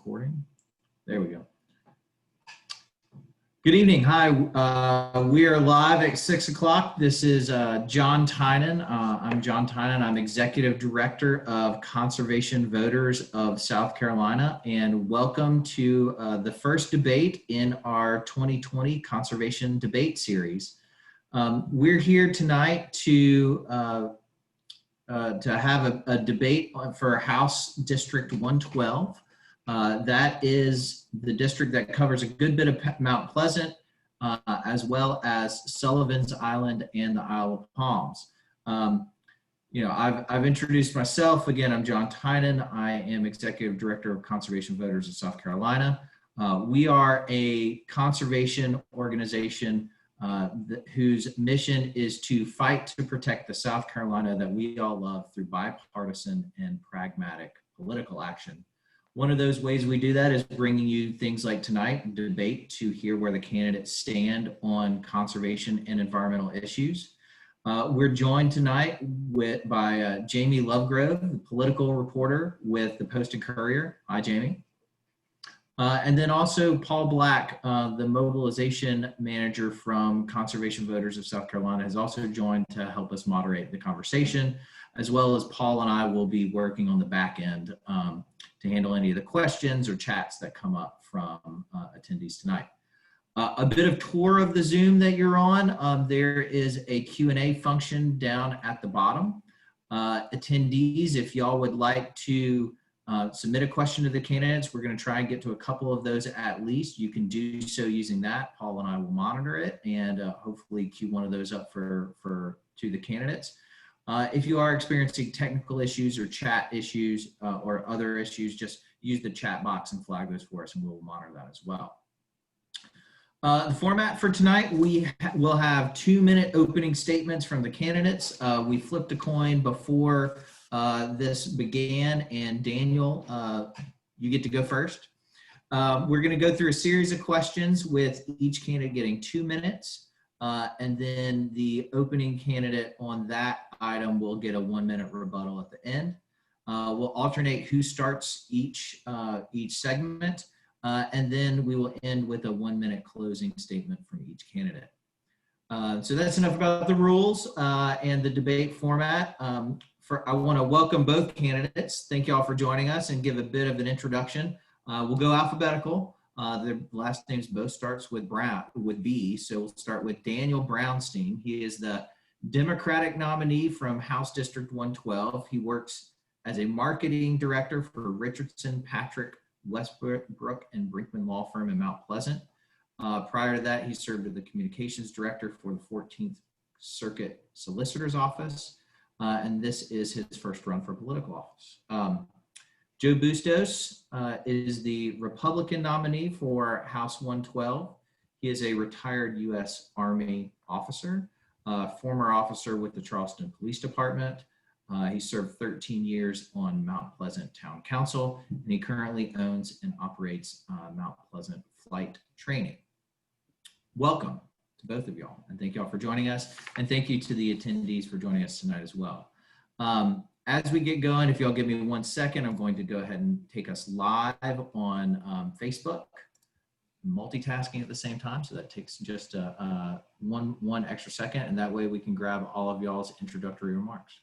recording. There we go. Good evening. Hi, we are live at 6 o'clock. This is John Tynan. I'm John Tynan. I'm Executive Director of Conservation Voters of South Carolina, and welcome to the first debate in our 2020 Conservation Debate Series. We're here tonight to have a debate for House District 112. That is the district that covers a good bit of Mount Pleasant, as well as Sullivan's Island and the Isle of Palms. I've introduced myself. Again, I'm John Tynan. I am Executive Director of Conservation Voters of South Carolina. We are a conservation organization whose mission is to fight to protect the South Carolina that we all love through bipartisan and pragmatic political action. One of those ways we do that is bringing you things like tonight, debate, to hear where the candidates stand on conservation and environmental issues. We're joined tonight by Jamie Lovegrove, the political reporter with the Post and Courier. Hi, Jamie. And then also Paul Black, the mobilization manager from Conservation Voters of South Carolina, has also joined to help us moderate the conversation, as well as Paul and I will be working on the back end to handle any of the questions or chats that come up from attendees tonight. A bit of tour of the Zoom that you're on. There is a Q&A function down at the bottom. Attendees, if y'all would like to submit a question to the candidates, we're going to try and get to a couple of those at least. You can do so using that. Paul and I will monitor it and hopefully queue one of those up to the candidates. If you are experiencing technical issues or chat issues or other issues, just use the chat box and flag those for us, and we'll monitor that as well. The format for tonight, we will have 2-minute opening statements from the candidates. We flipped a coin before this began, and Daniel, you get to go first. We're going to go through a series of questions with each candidate getting 2 minutes. And then the opening candidate on that item will get a 1-minute rebuttal at the end. We'll alternate who starts each segment, and then we will end with a 1-minute closing statement from each candidate. So that's enough about the rules and the debate format. I want to welcome both candidates. Thank you all for joining us and give a bit of an introduction. We'll go alphabetical. Their last names both starts with B, so we'll start with Daniel Brownstein. He is the Democratic nominee from House District 112. He works as a marketing director for Richardson, Patrick, Westbrook, and Brinkman law firm in Mount Pleasant. Prior to that, he served as the communications director for the 14th Circuit Solicitor's Office, and this is his first run for political office. Joe Bustos is the Republican nominee for House 112. He is a retired U.S. Army officer, former officer with the Charleston Police Department. He served 13 years on Mount Pleasant Town Council, and he currently owns and operates Mount Pleasant Flight Training. Welcome to both of y'all, and thank y'all for joining us, and thank you to the attendees for joining us tonight as well. As we get going, if y'all give me 1 second, I'm going to go ahead and take us live on Facebook, multitasking at the same time. So that takes just one extra second, and that way we can grab all of y'all's introductory remarks.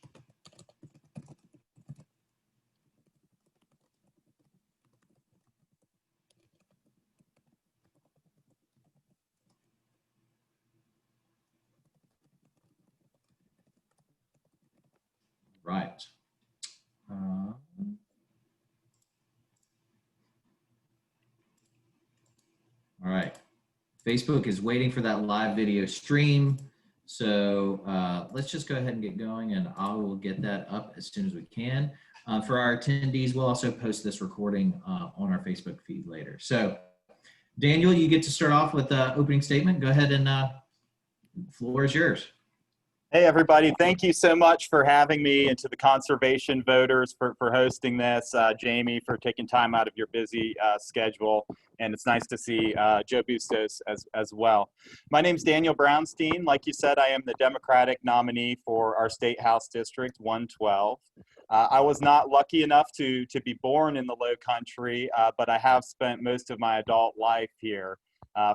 Right. All right. Facebook is waiting for that live video stream. So let's just go ahead and get going, and I will get that up as soon as we can. For our attendees, we'll also post this recording on our Facebook feed later. So Daniel, you get to start off with the opening statement. Go ahead and the floor is yours. Hey, everybody. Thank you so much for having me, and to the conservation voters for hosting this. Jamie, for taking time out of your busy schedule. And it's nice to see Joe Bustos as well. My name's Daniel Brownstein. Like you said, I am the Democratic nominee for our State House District 112. I was not lucky enough to be born in the Low Country, but I have spent most of my adult life here.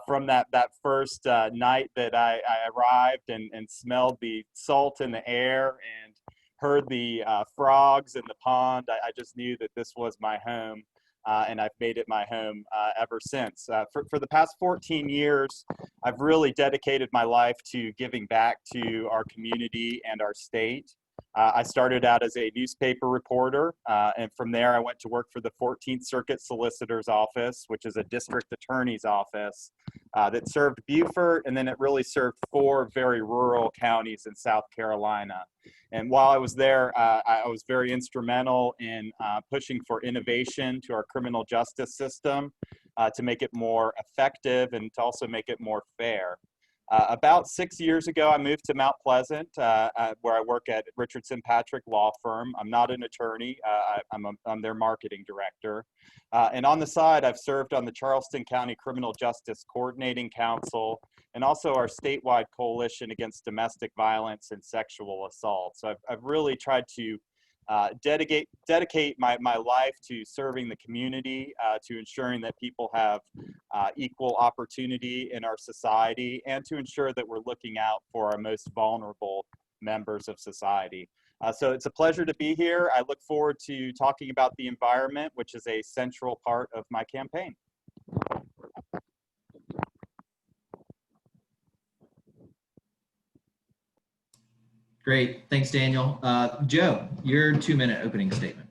From that first night that I arrived and smelled the salt in the air and heard the frogs in the pond, I just knew that this was my home, and I've made it my home ever since. For the past 14 years, I've really dedicated my life to giving back to our community and our state. I started out as a newspaper reporter, and from there I went to work for the 14th Circuit Solicitor's Office, which is a district attorney's office that served Beaufort, and then it really served 4 very rural counties in South Carolina. And while I was there, I was very instrumental in pushing for innovation to our criminal justice system to make it more effective and to also make it more fair. About 6 years ago, I moved to Mount Pleasant, where I work at Richardson Patrick Law Firm. I'm not an attorney. I'm their marketing director. And on the side, I've served on the Charleston County Criminal Justice Coordinating Council and also our statewide coalition against domestic violence and sexual assault. So I've really tried to dedicate my life to serving the community, to ensuring that people have equal opportunity in our society, and to ensure that we're looking out for our most vulnerable members of society. So it's a pleasure to be here. I look forward to talking about the environment, which is a central part of my campaign. Great. Thanks, Daniel. Joe, your 2-minute opening statement.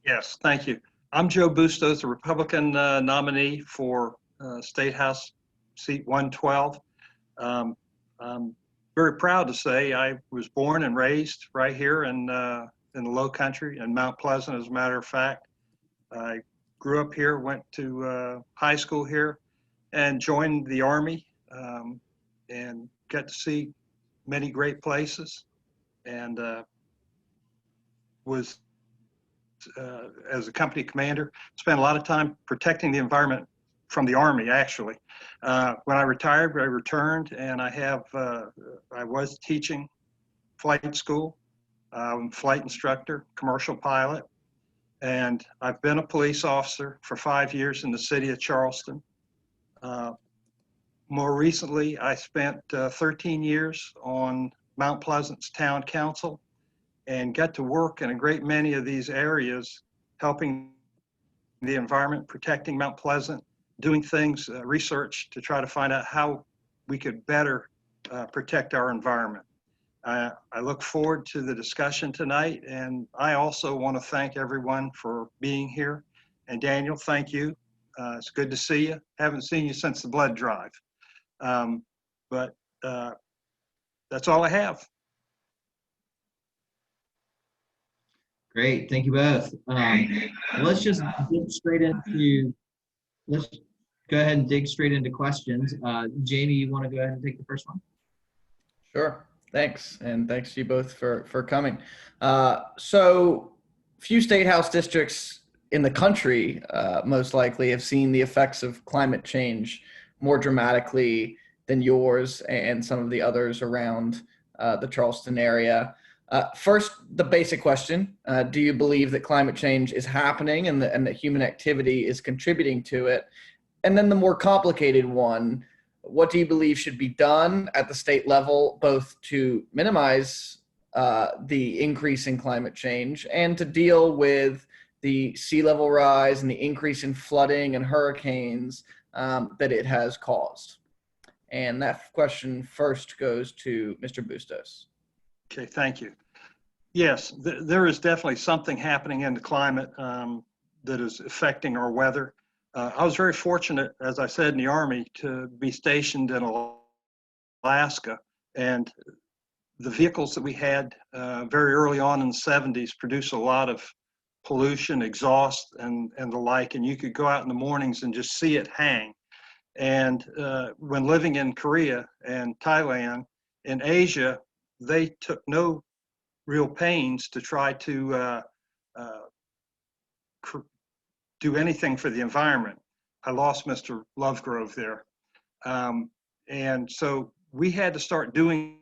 Yes, thank you. I'm Joe Bustos, a Republican nominee for State House seat 112. I'm very proud to say I was born and raised right here in the Low Country in Mount Pleasant, as a matter of fact. I grew up here, went to high school here, and joined the Army, and got to see many great places, and was as a company commander, spent a lot of time protecting the environment from the Army, actually. When I retired, I returned, and I was teaching flight school, flight instructor, commercial pilot, and I've been a police officer for 5 years in the city of Charleston. More recently, I spent 13 years on Mount Pleasant's town council and got to work in a great many of these areas, helping the environment, protecting Mount Pleasant, doing things, research to try to find out how we could better protect our environment. I look forward to the discussion tonight, and I also want to thank everyone for being here. And Daniel, thank you. It's good to see you. Haven't seen you since the blood drive. But that's all I have. Great. Thank you both. Let's go ahead and dig straight into questions. Jamie, you want to go ahead and take the first one? Sure. Thanks. And thanks to you both for coming. So few state house districts in the country most likely have seen the effects of climate change more dramatically than yours and some of the others around the Charleston area. First, the basic question, do you believe that climate change is happening and that human activity is contributing to it? And then the more complicated one, what do you believe should be done at the state level, both to minimize the increase in climate change and to deal with the sea level rise and the increase in flooding and hurricanes that it has caused? And that question first goes to Mr. Bustos. Okay, thank you. Yes, there is definitely something happening in the climate that is affecting our weather. I was very fortunate, as I said, in the Army to be stationed in Alaska, and the vehicles that we had very early on in the 70s produced a lot of pollution, exhaust, and the like, and you could go out in the mornings and just see it hang. And when living in Korea and Thailand, In Asia, they took no real pains to try to do anything for the environment. I lost Mr. Lovegrove there. And so we had to start doing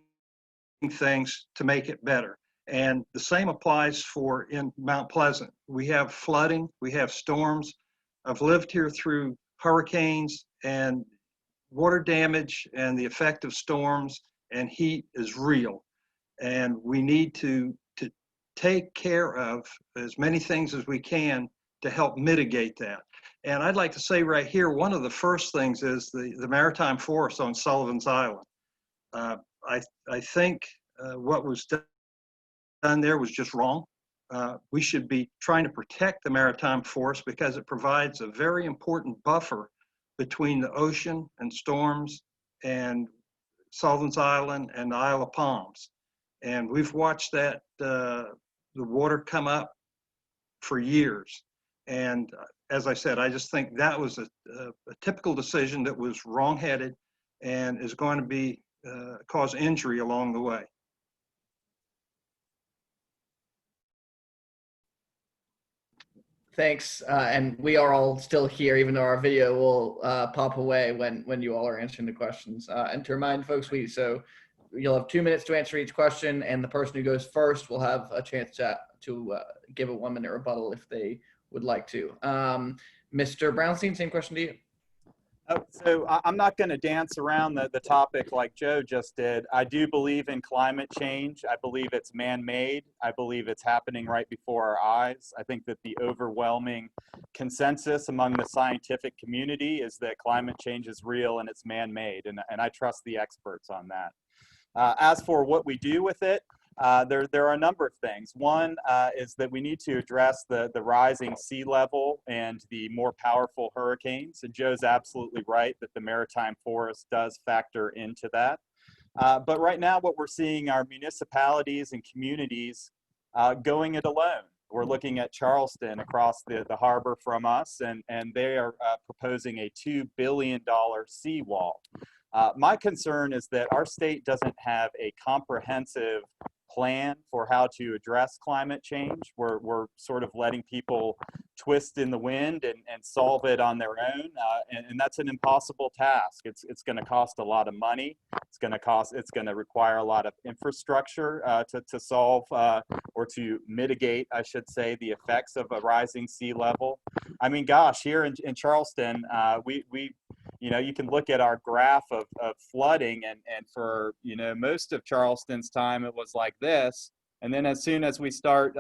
things to make it better. And the same applies for in Mount Pleasant. We have flooding, we have storms. I've lived here through hurricanes and water damage, and the effect of storms and heat is real. And we need to take care of as many things as we can to help mitigate that. And I'd like to say right here, one of the first things is the maritime forest on Sullivan's Island. I think what was done there was just wrong. We should be trying to protect the maritime forest because it provides a very important buffer between the ocean and storms and Sullivan's Island and the Isle of Palms. And we've watched that, the water come up for years. And as I said, I just think that was a typical decision that was wrong-headed and is going to be cause injury along the way. Thanks, and we are all still here, even though our video will pop away when you all are answering the questions. And to remind folks, so you'll have 2 minutes to answer each question, and the person who goes first will have a chance to give a 1 minute rebuttal if they would like to. Mr. Brownstein, same question to you. So I'm not going to dance around the topic like Joe just did. I do believe in climate change. I believe it's man-made. I believe it's happening right before our eyes. I think that the overwhelming consensus among the scientific community is that climate change is real and it's man-made, and I trust the experts on that. As for what we do with it, there are a number of things. One is that we need to address the rising sea level and the more powerful hurricanes. And Joe's absolutely right that the maritime forest does factor into that. But right now what we're seeing are municipalities and communities going it alone. We're looking at Charleston across the harbor from us, and they are proposing a $2 billion seawall. My concern is that our state doesn't have a comprehensive plan for how to address climate change. We're sort of letting people twist in the wind and solve it on their own, and that's an impossible task. It's going to cost a lot of money. It's going to require a lot of infrastructure to solve or to mitigate, I should say, the effects of a rising sea level. I mean, gosh, here in Charleston, you can look at our graph of flooding, and for most of Charleston's time it was like this, and then as soon as we start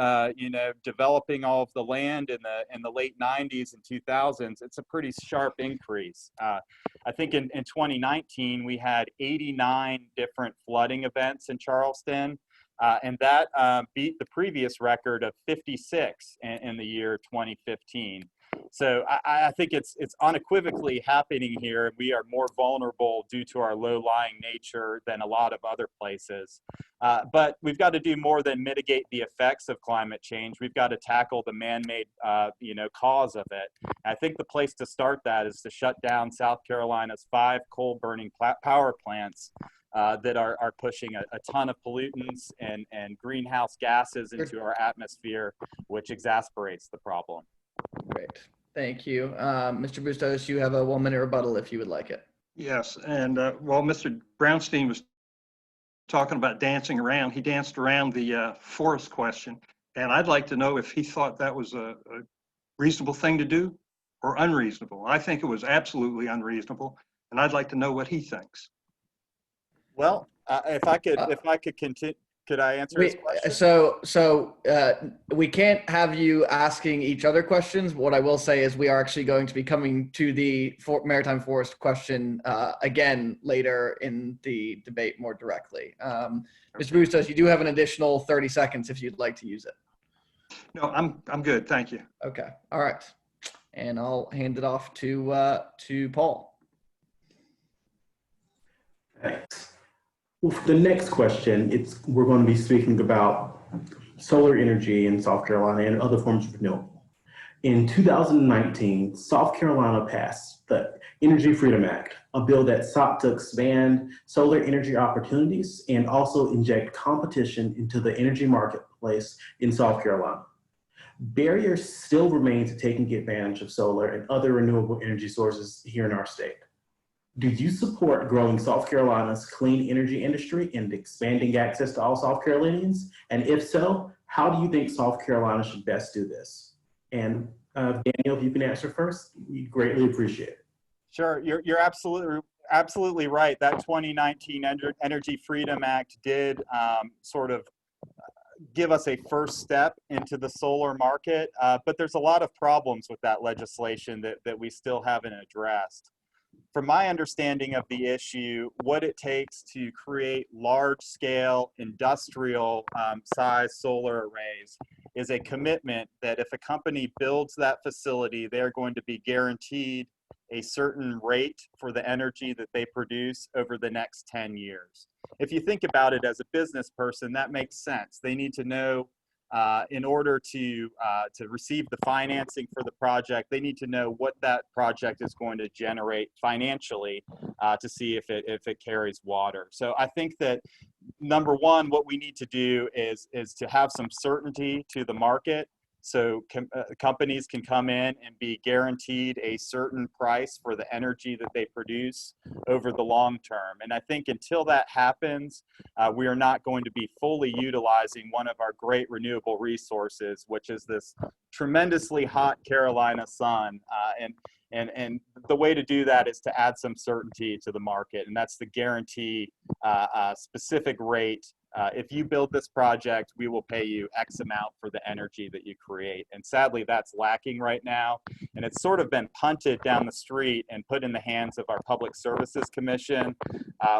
developing all of the land in the late 90s and 2000s, it's a pretty sharp increase. I think in 2019 we had 89 different flooding events in Charleston, and that beat the previous record of 56 in the year 2015. So I think it's unequivocally happening here. We are more vulnerable due to our low-lying nature than a lot of other places. But we've got to do more than mitigate the effects of climate change. We've got to tackle the man-made, cause of it. I think the place to start that is to shut down South Carolina's 5 coal-burning power plants that are pushing a ton of pollutants and greenhouse gases into our atmosphere, which exasperates the problem. Great. Thank you. Mr. Bustos, you have a 1 minute rebuttal if you would like it. Yes, and while Mr. Brownstein was talking about dancing around, he danced around the forest question, and I'd like to know if he thought that was a reasonable thing to do or unreasonable. I think it was absolutely unreasonable, and I'd like to know what he thinks. Well, if I could continue. Could I answer his question? So we can't have you asking each other questions. What I will say is we are actually going to be coming to the maritime forest question again later in the debate more directly. Mr. Bustos, you do have an additional 30 seconds if you'd like to use it. No, I'm good. Thank you. Okay. All right. And I'll hand it off to Paul. Thanks. Well, for the next question, we're going to be speaking about solar energy in South Carolina and other forms of renewable. In 2019, South Carolina passed the Energy Freedom Act, a bill that sought to expand solar energy opportunities and also inject competition into the energy marketplace in South Carolina. Barriers still remain to taking advantage of solar and other renewable energy sources here in our state. Do you support growing South Carolina's clean energy industry and expanding access to all South Carolinians? And if so, how do you think South Carolina should best do this? And Daniel, if you can answer first, we greatly appreciate it. Sure, you're absolutely right. That 2019 Energy Freedom Act did sort of give us a first step into the solar market, but there's a lot of problems with that legislation that we still haven't addressed. From my understanding of the issue, what it takes to create large-scale industrial size solar arrays is a commitment that if a company builds that facility, they're going to be guaranteed a certain rate for the energy that they produce over the next 10 years. If you think about it as a business person, that makes sense. They need to know in order to receive the financing for the project, they need to know what that project is going to generate financially to see if it carries water. So I think that number one, what we need to do is to have some certainty to the market. So companies can come in and be guaranteed a certain price for the energy that they produce over the long term. And I think until that happens, we are not going to be fully utilizing one of our great renewable resources, which is this tremendously hot Carolina sun. And the way to do that is to add some certainty to the market, and that's to guarantee a specific rate. If you build this project, we will pay you X amount for the energy that you create. And sadly, that's lacking right now. And it's sort of been punted down the street and put in the hands of our Public Services Commission,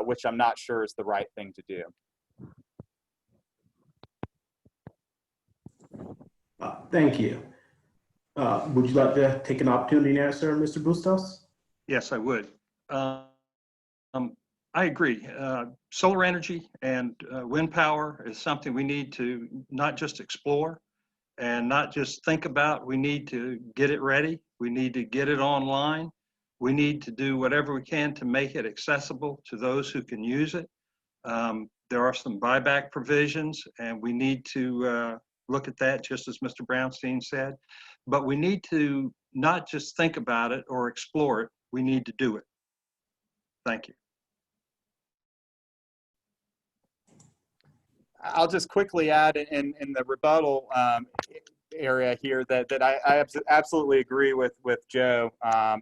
which I'm not sure is the right thing to do. Thank you. Would you like to take an opportunity to answer, Mr. Bustos? Yes, I would. I agree. Solar energy and wind power is something we need to not just explore and not just think about. We need to get it ready. We need to get it online. We need to do whatever we can to make it accessible to those who can use it. There are some buyback provisions, and we need to look at that, just as Mr. Brownstein said. But we need to not just think about it or explore it. We need to do it. Thank you. I'll just quickly add in the rebuttal area here that I absolutely agree with Joe.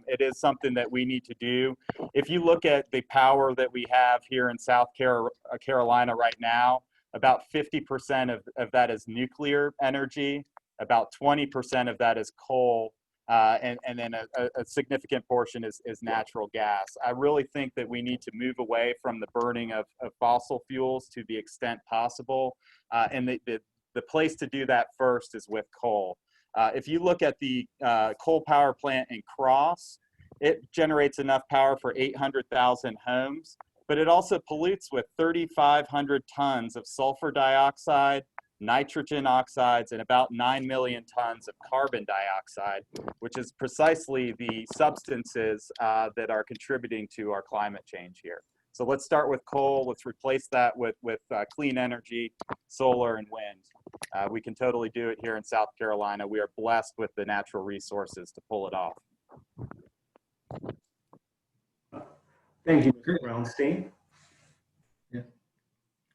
It is something that we need to do. If you look at the power that we have here in South Carolina right now, about 50% of that is nuclear energy, about 20% of that is coal, and then a significant portion is natural gas. I really think that we need to move away from the burning of fossil fuels to the extent possible, and the place to do that first is with coal. If you look at the coal power plant in Cross, it generates enough power for 800,000 homes, but it also pollutes with 3,500 tons of sulfur dioxide, nitrogen oxides, and about 9 million tons of carbon dioxide, which is precisely the substances that are contributing to our climate change here. So let's start with coal. Let's replace that with clean energy, solar, and wind. We can totally do it here in South Carolina. We are blessed with the natural resources to pull it off. Thank you, Mr. Brownstein. Yeah.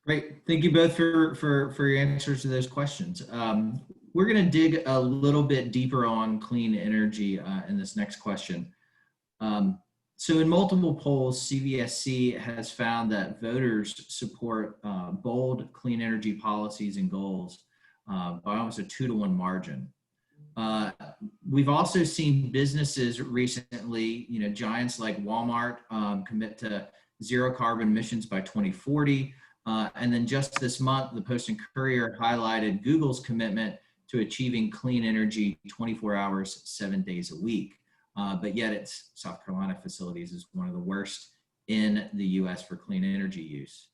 Great. Thank you both for your answers to those questions. We're going to dig a little bit deeper on clean energy in this next question. So in multiple polls, CVSC has found that voters support bold clean energy policies and goals by almost a 2-to-1 margin. We've also seen businesses recently, giants like Walmart commit to zero carbon emissions by 2040. And then just this month, the Post and Courier highlighted Google's commitment to achieving clean energy 24 hours, 7 days a week. But yet its South Carolina facilities is one of the worst in the US for clean energy use.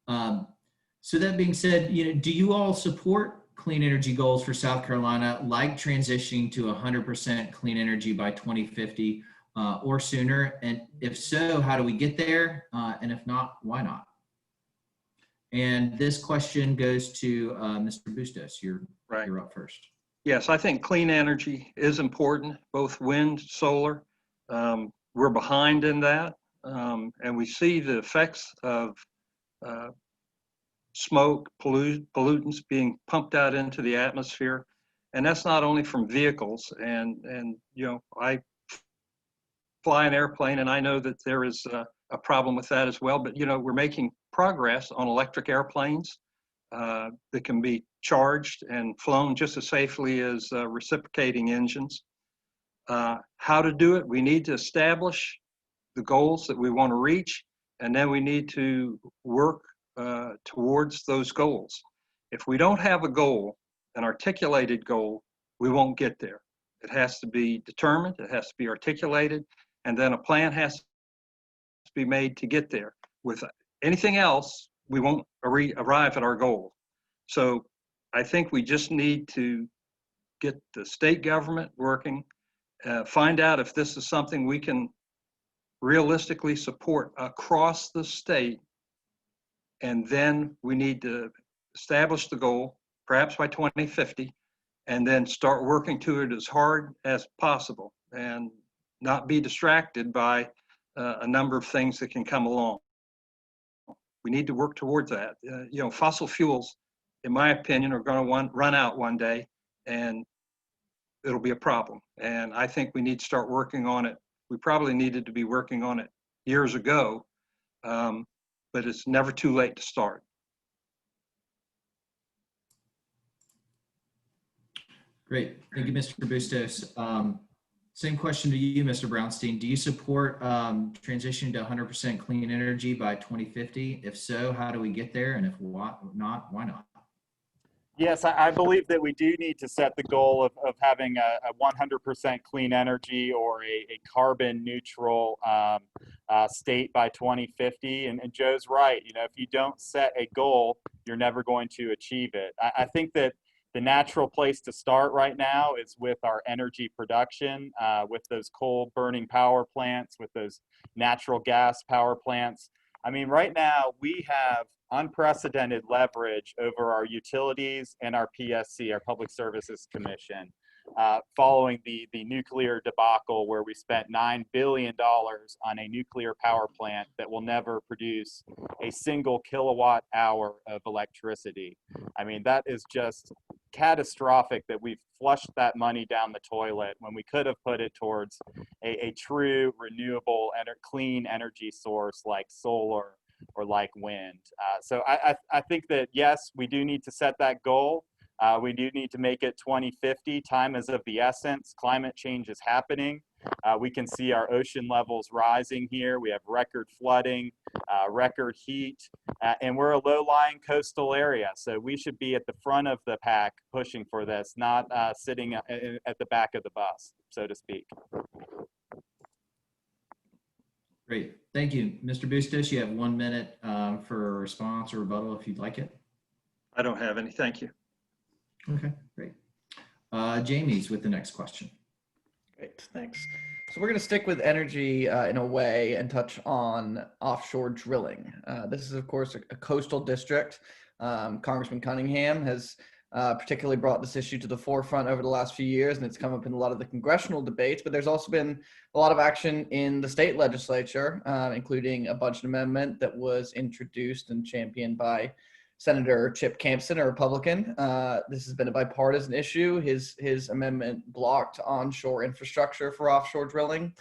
So that being said, do you all support clean energy goals for South Carolina, like transitioning to 100% clean energy by 2050 or sooner? And if so, how do we get there? And if not, why not? And this question goes to Mr. Bustos. You're up first. Yes, I think clean energy is important, both wind, solar. We're behind in that. And we see the effects of smoke, pollutants being pumped out into the atmosphere. And that's not only from vehicles. And you know, I fly an airplane and I know that there is a problem with that as well. But, you know, we're making progress on electric airplanes that can be charged and flown just as safely as reciprocating engines. How to do it? We need to establish the goals that we want to reach, and then we need to work towards those goals. If we don't have a goal, an articulated goal, we won't get there. It has to be determined, it has to be articulated, and then a plan has to be made to get there. With anything else, we won't arrive at our goal. So I think we just need to get the state government working, find out if this is something we can realistically support across the state, and then we need to establish the goal, perhaps by 2050, and then start working to it as hard as possible and not be distracted by a number of things that can come along. We need to work towards that. You know, fossil fuels, in my opinion, are going to run out one day, and it'll be a problem. And I think we need to start working on it. We probably needed to be working on it years ago, but it's never too late to start. Great. Thank you, Mr. Bustos. Same question to you, Mr. Brownstein. Do you support transitioning to 100% clean energy by 2050? If so, how do we get there? And if not, why not? Yes, I believe that we do need to set the goal of having a 100% clean energy or a carbon neutral state by 2050. And Joe's right. You know, if you don't set a goal, you're never going to achieve it. I think that the natural place to start right now is with our energy production, with those coal burning power plants, with those natural gas power plants. I mean, right now we have unprecedented leverage over our utilities and our PSC, our Public Services Commission, following the nuclear debacle where we spent $9 billion on a nuclear power plant that will never produce a single kilowatt hour of electricity. I mean, that is just catastrophic that we've flushed that money down the toilet when we could have put it towards a true renewable and clean energy source like solar or like wind. So I think that, yes, we do need to set that goal. We do need to make it 2050. Time is of the essence. Climate change is happening. We can see our ocean levels rising here. We have record flooding, record heat, and we're a low-lying coastal area. So we should be at the front of the pack pushing for this, not sitting at the back of the bus, so to speak. Great. Thank you. Mr. Bustos, you have 1 minute for a response or rebuttal if you'd like it. I don't have any. Thank you. Okay, great. Jamie's with the next question. Great, thanks. So we're going to stick with energy in a way and touch on offshore drilling. This is, of course, a coastal district. Congressman Cunningham has particularly brought this issue to the forefront over the last few years, and it's come up in a lot of the congressional debates, but there's also been a lot of action in the state legislature, including a budget amendment that was introduced and championed by Senator Chip Campson, a Republican. This has been a bipartisan issue. His amendment blocked onshore infrastructure for offshore drilling.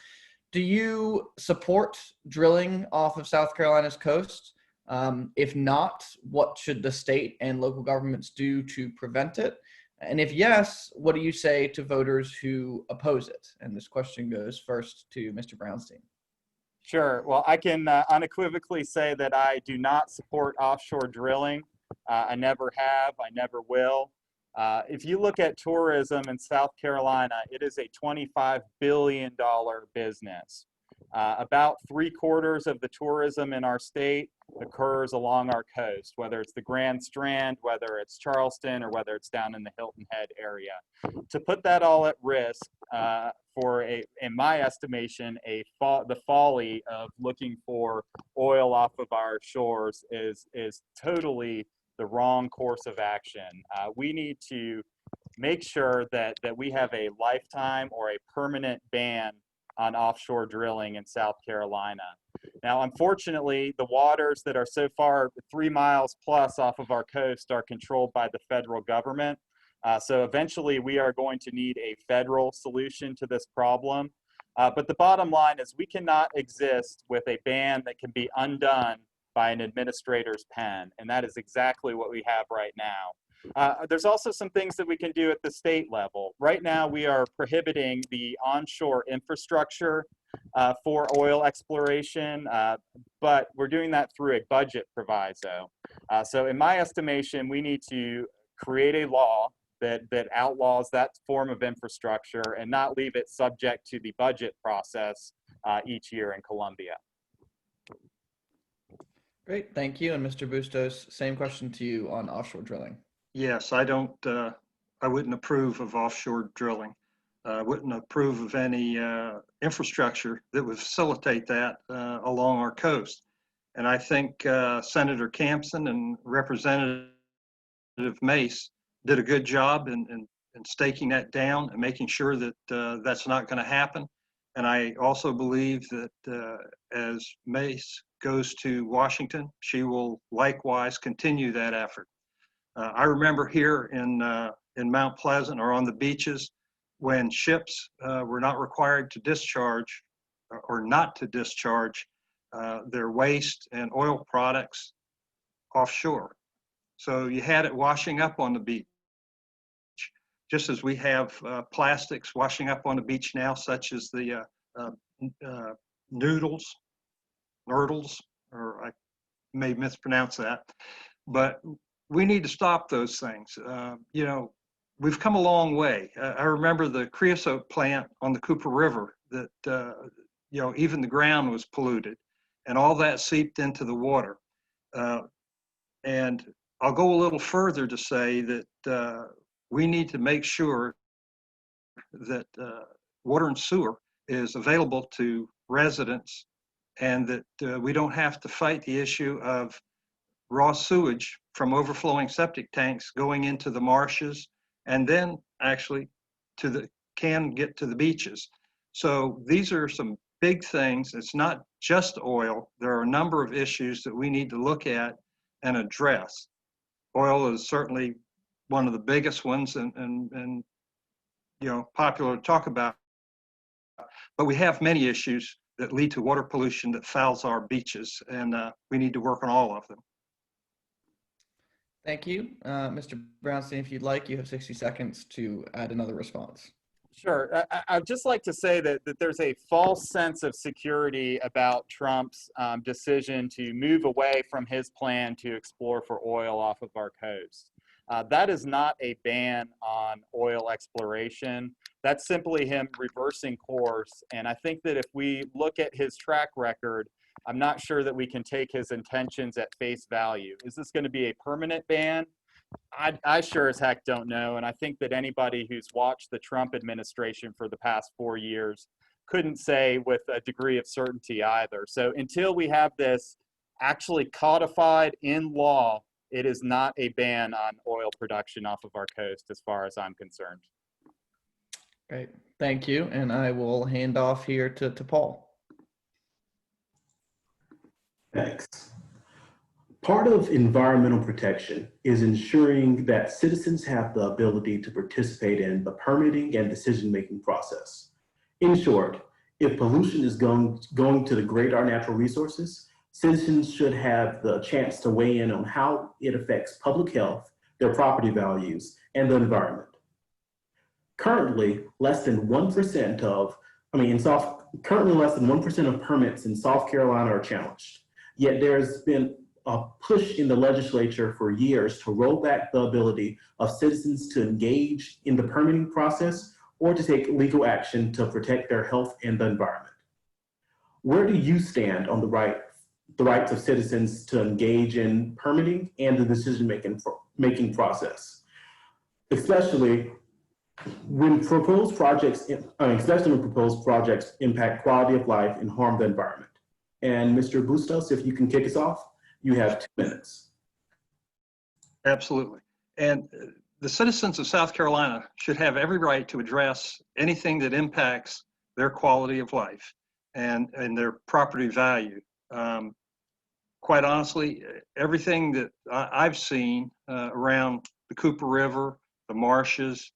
Do you support drilling off of South Carolina's coast? If not, what should the state and local governments do to prevent it? And if yes, what do you say to voters who oppose it? And this question goes first to Mr. Brownstein. Sure. Well, I can unequivocally say that I do not support offshore drilling. I never have. I never will. If you look at tourism in South Carolina, it is a $25 billion business. About 3/4 of the tourism in our state occurs along our coast, whether it's the Grand Strand, whether it's Charleston, or whether it's down in the Hilton Head area. To put that all at risk for in my estimation, the folly of looking for oil off of our shores is totally the wrong course of action. We need to make sure that we have a lifetime or a permanent ban on offshore drilling in South Carolina. Now, unfortunately, the waters that are so far 3 miles plus off of our coast are controlled by the federal government. So eventually we are going to need a federal solution to this problem. But the bottom line is we cannot exist with a ban that can be undone by an administrator's pen. And that is exactly what we have right now. There's also some things that we can do at the state level. Right now, we are prohibiting the onshore infrastructure for oil exploration, but we're doing that through a budget proviso. So in my estimation, we need to create a law that outlaws that form of infrastructure and not leave it subject to the budget process each year in Columbia. Great, thank you. And Mr. Bustos, same question to you on offshore drilling. Yes, I wouldn't approve of offshore drilling. I wouldn't approve of any infrastructure that would facilitate that along our coast. And I think Senator Campson and Representative Mace did a good job in staking that down and making sure that that's not going to happen. And I also believe that as Mace goes to Washington, she will likewise continue that effort. I remember here in Mount Pleasant or on the beaches when ships were not required to discharge or not to discharge their waste and oil products offshore. So you had it washing up on the beach, just as we have plastics washing up on the beach now, such as the nurdles, or I may mispronounce that, but we need to stop those things. You know, we've come a long way. I remember the creosote plant on the Cooper River that, you know, even the ground was polluted and all that seeped into the water. And I'll go a little further to say that we need to make sure that water and sewer is available to residents and that we don't have to fight the issue of raw sewage from overflowing septic tanks going into the marshes and then actually can get to the beaches. So these are some big things. It's not just oil. There are a number of issues that we need to look at and address. Oil is certainly one of the biggest ones and you know, popular to talk about, but we have many issues that lead to water pollution that fouls our beaches, and we need to work on all of them. Thank you. Mr. Brownstein, if you'd like, you have 60 seconds to add another response. Sure. I'd just like to say that there's a false sense of security about Trump's decision to move away from his plan to explore for oil off of our coast. That is not a ban on oil exploration. That's simply him reversing course. And I think that if we look at his track record, I'm not sure that we can take his intentions at face value. Is this going to be a permanent ban? I sure as heck don't know. And I think that anybody who's watched the Trump administration for the past 4 years couldn't say with a degree of certainty either. So until we have this actually codified in law, it is not a ban on oil production off of our coast as far as I'm concerned. Great. Thank you. And I will hand off here to Paul. Thanks. Part of environmental protection is ensuring that citizens have the ability to participate in the permitting and decision-making process. In short, if pollution is going to degrade our natural resources, citizens should have the chance to weigh in on how it affects public health, their property values, and the environment. Currently, less than 1% of permits in South Carolina are challenged. Yet there's been a push in the legislature for years to roll back the ability of citizens to engage in the permitting process or to take legal action to protect their health and the environment. Where do you stand on the rights of citizens to engage in permitting and the decision-making process, especially when proposed projects, impact quality of life and harm the environment? And Mr. Bustos, if you can kick us off, you have 2 minutes. Absolutely. And the citizens of South Carolina should have every right to address anything that impacts their quality of life and their property value. Quite honestly, everything that I've seen around the Cooper River, the marshes,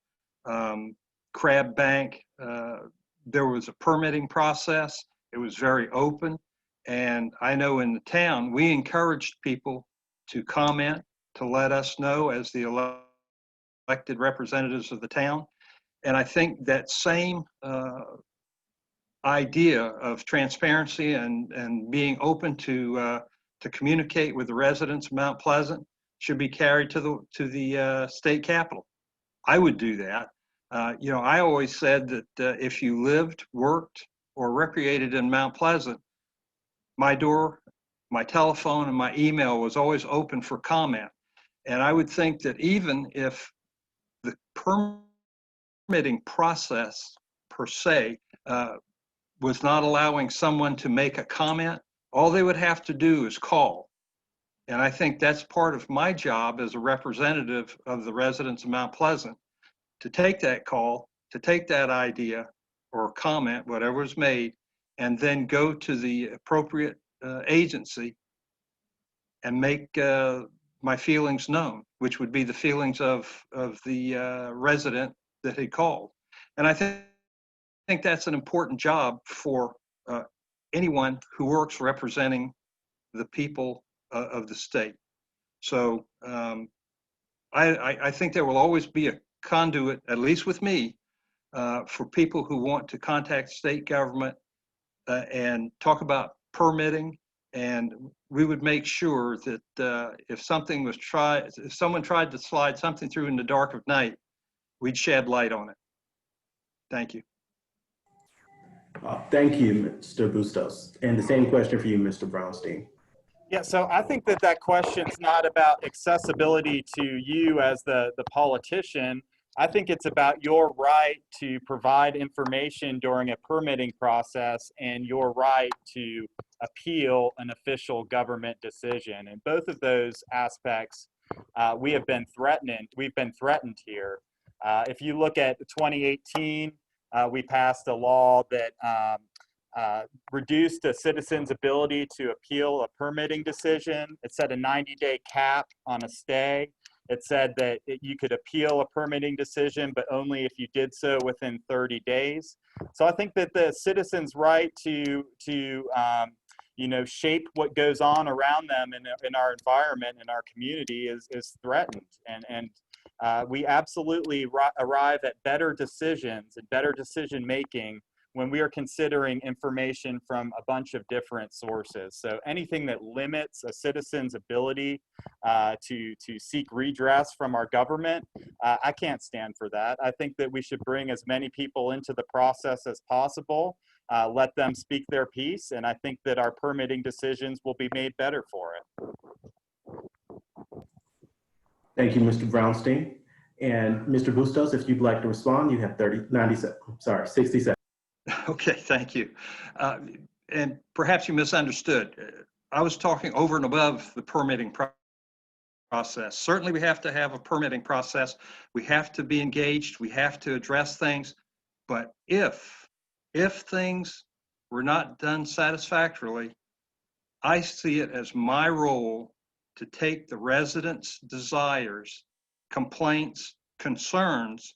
Crab Bank, there was a permitting process. It was very open. And I know in the town, we encouraged people to comment, to let us know as the elected representatives of the town. And I think that same idea of transparency and being open to communicate with the residents of Mount Pleasant should be carried to the state capitol. I would do that. I always said that if you lived, worked, or recreated in Mount Pleasant, my door, my telephone, and my email was always open for comment. And I would think that even if the permitting process per se was not allowing someone to make a comment, all they would have to do is call. And I think that's part of my job as a representative of the residents of Mount Pleasant, to take that call, to take that idea or comment, whatever was made, and then go to the appropriate agency and make my feelings known, which would be the feelings of the resident that had called. And I think that's an important job for anyone who works representing the people of the state. So I think there will always be a conduit, at least with me, for people who want to contact state government and talk about permitting. And we would make sure that if someone tried to slide something through in the dark of night, we'd shed light on it. Thank you. Thank you, Mr. Bustos. And the same question for you, Mr. Brownstein. Yeah, so I think that question's not about accessibility to you as the politician. I think it's about your right to provide information during a permitting process and your right to appeal an official government decision. And both of those aspects, we've been threatened here. If you look at 2018, we passed a law that reduced a citizen's ability to appeal a permitting decision. It set a 90-day cap on a stay. It said that you could appeal a permitting decision, but only if you did so within 30 days. So I think that the citizens' right to shape what goes on around them in our environment, in our community is threatened. And we absolutely arrive at better decisions and better decision making when we are considering information from a bunch of different sources. So anything that limits a citizen's ability to seek redress from our government, I can't stand for that. I think that we should bring as many people into the process as possible, let them speak their piece, and I think that our permitting decisions will be made better for it. Thank you, Mr. Brownstein. And Mr. Bustos, if you'd like to respond, you have 60 seconds. Okay, thank you. And perhaps you misunderstood. I was talking over and above the permitting process. Certainly we have to have a permitting process. We have to be engaged. We have to address things. But if things were not done satisfactorily, I see it as my role to take the residents' desires, complaints, concerns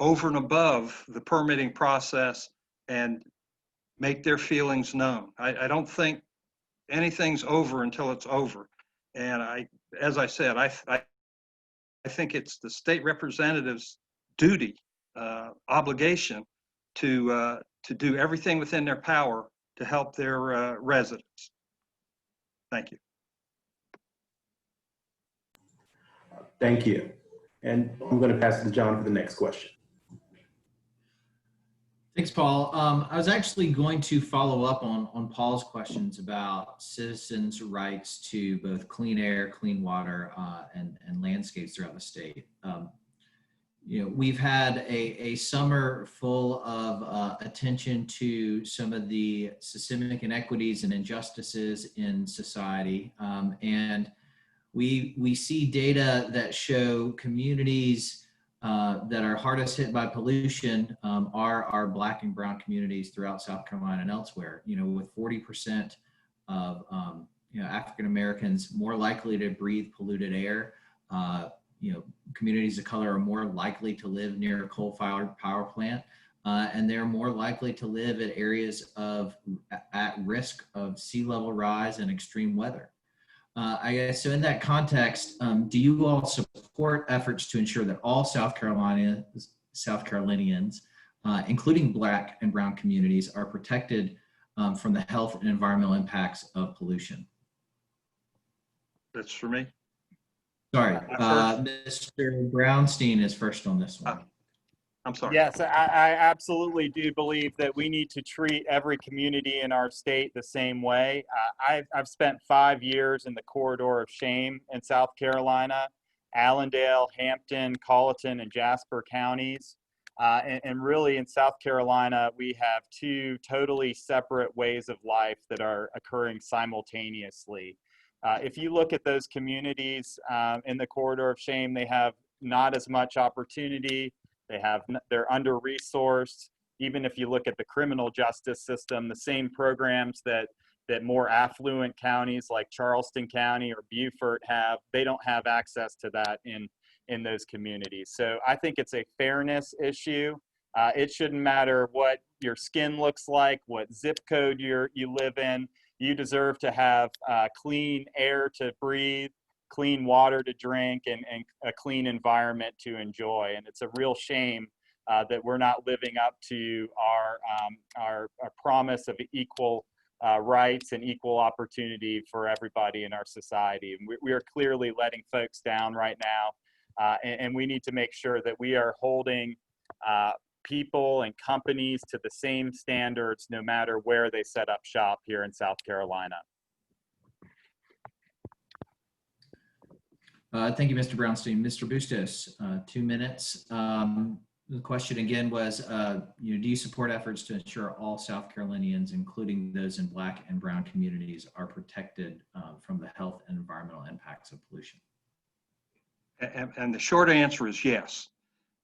over and above the permitting process and make their feelings known. I don't think anything's over until it's over. And as I said, I think it's the state representative's duty, obligation to do everything within their power to help their residents. Thank you. Thank you. And I'm going to pass it to John for the next question. Thanks, Paul. I was actually going to follow up on Paul's questions about citizens' rights to both clean air, clean water, and landscapes throughout the state. We've had a summer full of attention to some of the systemic inequities and injustices in society. And we see data that show communities that are hardest hit by pollution are our Black and Brown communities throughout South Carolina and elsewhere. With 40% of African Americans more likely to breathe polluted air. Communities of color are more likely to live near a coal-fired power plant, and they're more likely to live at areas at risk of sea level rise and extreme weather. I guess, so in that context, do you all support efforts to ensure that all South Carolinians, including Black and Brown communities, are protected from the health and environmental impacts of pollution? That's for me. Sorry, Mr. Brownstein is first on this one. I'm sorry. Yes, I absolutely do believe that we need to treat every community in our state the same way. I've spent 5 years in the corridor of shame in South Carolina, Allendale, Hampton, Colleton, and Jasper counties. And really in South Carolina, we have two totally separate ways of life that are occurring simultaneously. If you look at those communities in the corridor of shame, they have not as much opportunity. They're under-resourced. Even if you look at the criminal justice system, the same programs that more affluent counties like Charleston County or Beaufort have, they don't have access to that in those communities. So I think it's a fairness issue. It shouldn't matter what your skin looks like, what zip code you live in. You deserve to have clean air to breathe, clean water to drink, and a clean environment to enjoy. And it's a real shame that we're not living up to our promise of equal rights and equal opportunity for everybody in our society. And we are clearly letting folks down right now. And we need to make sure that we are holding people and companies to the same standards no matter where they set up shop here in South Carolina. Thank you, Mr. Brownstein. Mr. Bustos, 2 minutes. The question again was, do you support efforts to ensure all South Carolinians, including those in Black and Brown communities, are protected from the health and environmental impacts of pollution? And the short answer is yes.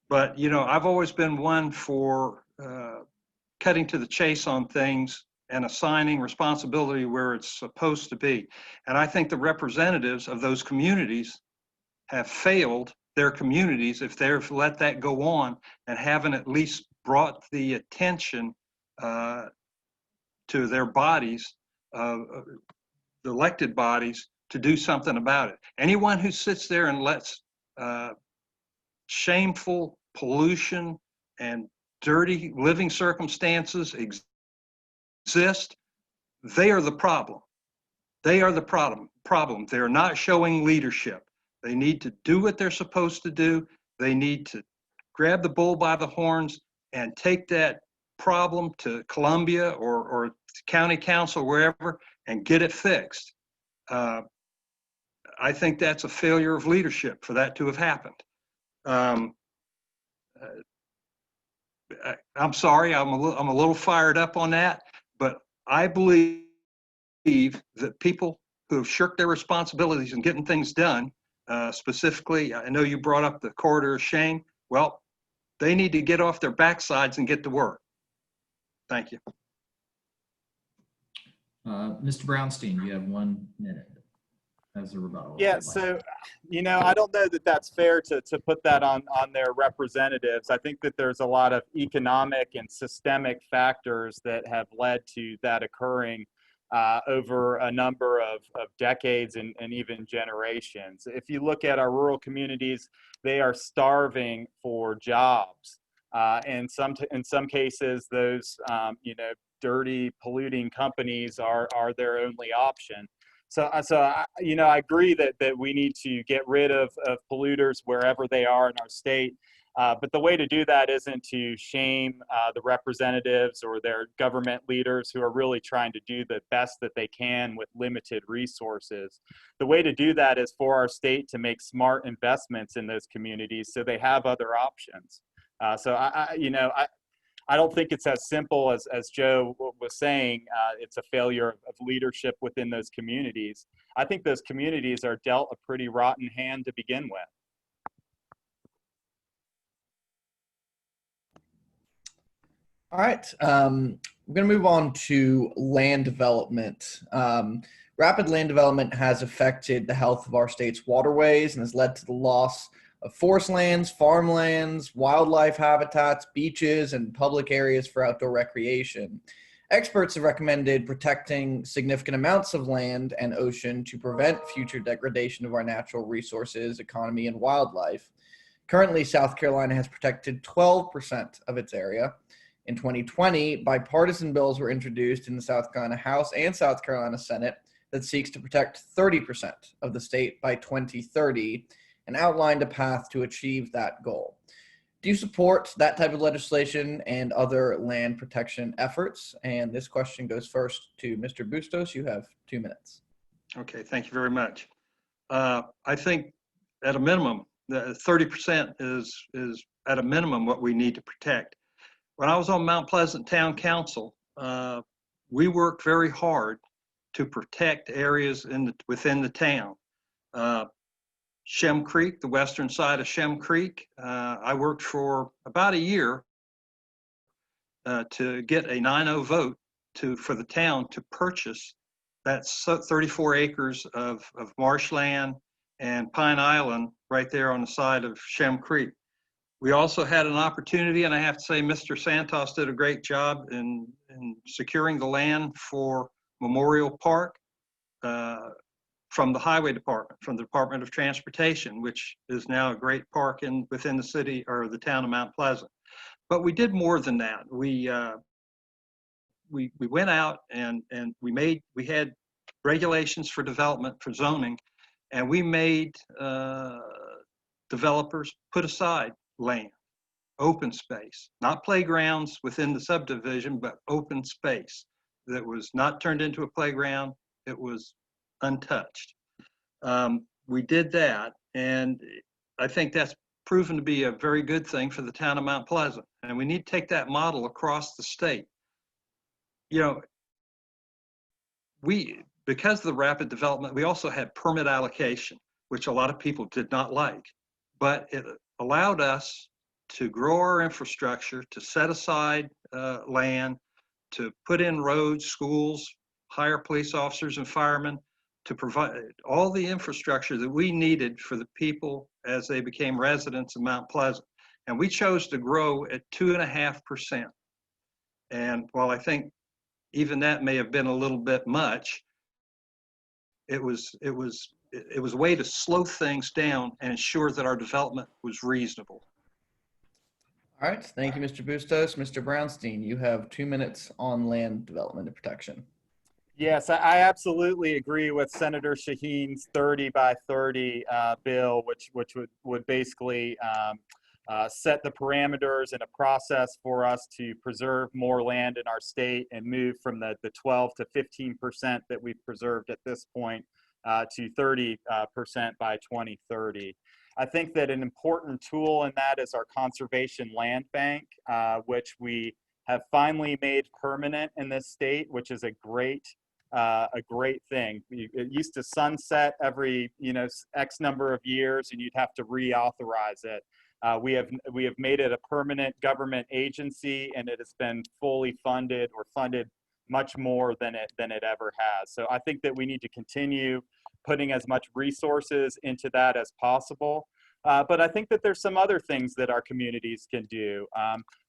But, I've always been one for cutting to the chase on things and assigning responsibility where it's supposed to be. And I think the representatives of those communities have failed their communities if they've let that go on and haven't at least brought the attention to their bodies, the elected bodies, to do something about it. Anyone who sits there and lets shameful pollution and dirty living circumstances exist, they are the problem. They are the problem. They're not showing leadership. They need to do what they're supposed to do. They need to grab the bull by the horns and take that problem to Columbia or county council, wherever, and get it fixed. I think that's a failure of leadership for that to have happened. I'm sorry, I'm a little fired up on that, but I believe that people who have shirked their responsibilities in getting things done, specifically, I know you brought up the corridor of shame. Well, they need to get off their backsides and get to work. Thank you. Mr. Brownstein, you have 1 minute as a rebuttal. Yeah, so, I don't know that that's fair to put that on their representatives. I think that there's a lot of economic and systemic factors that have led to that occurring over a number of decades and even generations. If you look at our rural communities, they are starving for jobs. And in some cases, those dirty, polluting companies are their only option. So I agree that we need to get rid of polluters wherever they are in our state. But the way to do that isn't to shame the representatives or their government leaders who are really trying to do the best that they can with limited resources. The way to do that is for our state to make smart investments in those communities so they have other options. So I don't think it's as simple as Joe was saying. It's a failure of leadership within those communities. I think those communities are dealt a pretty rotten hand to begin with. All right, we're going to move on to land development. Rapid land development has affected the health of our state's waterways and has led to the loss of forest lands, farmlands, wildlife habitats, beaches, and public areas for outdoor recreation. Experts have recommended protecting significant amounts of land and ocean to prevent future degradation of our natural resources, economy, and wildlife. Currently, South Carolina has protected 12% of its area. In 2020, bipartisan bills were introduced in the South Carolina House and South Carolina Senate that seeks to protect 30% of the state by 2030 and outlined a path to achieve that goal. Do you support that type of legislation and other land protection efforts? And this question goes first to Mr. Bustos. You have 2 minutes. Okay, thank you very much. I think at a minimum, the 30% is at a minimum what we need to protect. When I was on Mount Pleasant Town Council, we worked very hard to protect areas within the town. Shem Creek, the western side of Shem Creek, I worked for about a year to get a 9-0 vote for the town to purchase that 34 acres of marshland and Pine Island right there on the side of Shem Creek. We also had an opportunity, and I have to say Mr. Santos did a great job in securing the land for Memorial Park from the Highway Department, from the Department of Transportation, which is now a great park within the city or the town of Mount Pleasant. But we did more than that. We went out and we had regulations for development, for zoning, and we made developers put aside land, open space, not playgrounds within the subdivision, but open space that was not turned into a playground. It was untouched. We did that, and I think that's proven to be a very good thing for the town of Mount Pleasant. And we need to take that model across the state. You know, because of the rapid development, we also had permit allocation, which a lot of people did not like, but it allowed us to grow our infrastructure, to set aside land, to put in roads, schools, hire police officers and firemen, to provide all the infrastructure that we needed for the people as they became residents of Mount Pleasant. And we chose to grow at 2.5%. And while I think even that may have been a little bit much, it was a way to slow things down and ensure that our development was reasonable. All right, thank you, Mr. Bustos. Mr. Brownstein, you have 2 minutes on land development and protection. Yes, I absolutely agree with Senator Shaheen's 30 by 30 bill, which would basically set the parameters and a process for us to preserve more land in our state and move from the 12 to 15% that we've preserved at this point to 30% by 2030. I think that an important tool in that is our conservation land bank, which we have finally made permanent in this state, which is a great thing. It used to sunset every X number of years, and you'd have to reauthorize it. We have made it a permanent government agency, and it has been fully funded, or funded much more than it ever has. So I think that we need to continue putting as much resources into that as possible. But I think that there's some other things that our communities can do.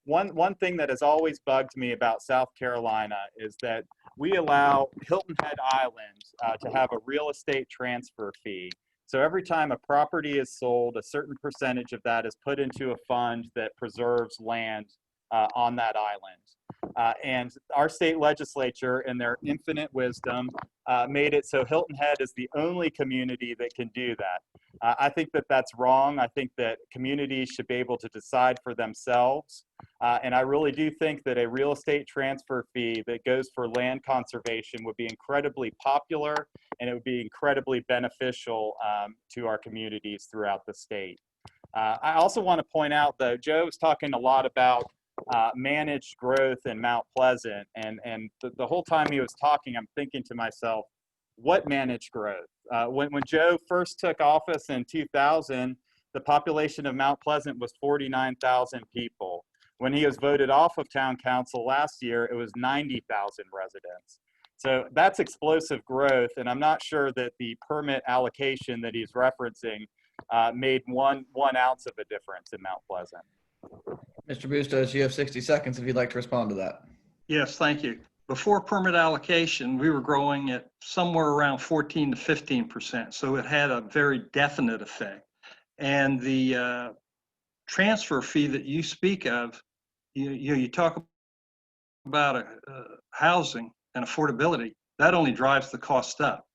One thing that has always bugged me about South Carolina is that we allow Hilton Head Island to have a real estate transfer fee. So every time a property is sold, a certain percentage of that is put into a fund that preserves land on that island. And our state legislature, in their infinite wisdom, made it so Hilton Head is the only community that can do that. I think that that's wrong. I think that communities should be able to decide for themselves. And I really do think that a real estate transfer fee that goes for land conservation would be incredibly popular, and it would be incredibly beneficial to our communities throughout the state. I also want to point out, though, Joe was talking a lot about managed growth in Mount Pleasant, and the whole time he was talking, I'm thinking to myself, what managed growth? When Joe first took office in 2000, the population of Mount Pleasant was 49,000 people. When he was voted off of town council last year, it was 90,000 residents. So that's explosive growth, and I'm not sure that the permit allocation that he's referencing made one ounce of a difference in Mount Pleasant. Mr. Bustos, you have 60 seconds if you'd like to respond to that. Yes, thank you. Before permit allocation, we were growing at somewhere around 14 to 15%. So it had a very definite effect. And the transfer fee that you speak of, you talk about housing and affordability, that only drives the cost up.